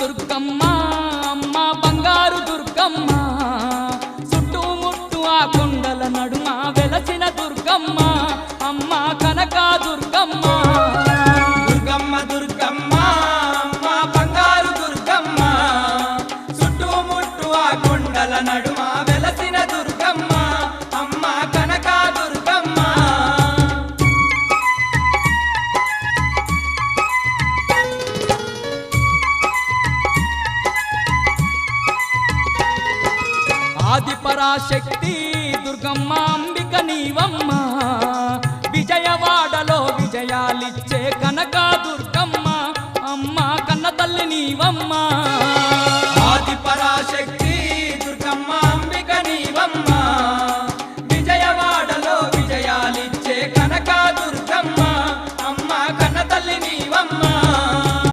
దుర్గమ్మ అమ్మ బంగారు దుర్గమ్మ చుట్టుముట్టు ఆ కొండల నడుమ వెలసిన దుర్గమ్మ అమ్మ కనక దుర్గమ్మ దుర్గమ్మ దుర్గమ్మ అమ్మ బంగారు దుర్గమ్మ చుట్టుముట్టు ఆ కొండల నడుమ వెలసిన దుర్గమ్మ అమ్మ కనక దుర్గమ్మ ఆదిపరాశక్తి దుర్గమ్మ అంబిక నీవమ్మ విజయవాడలో విజయాలిచ్చే కనక దుర్గమ్మ అమ్మ కన్న తల్లి నీవమ్మ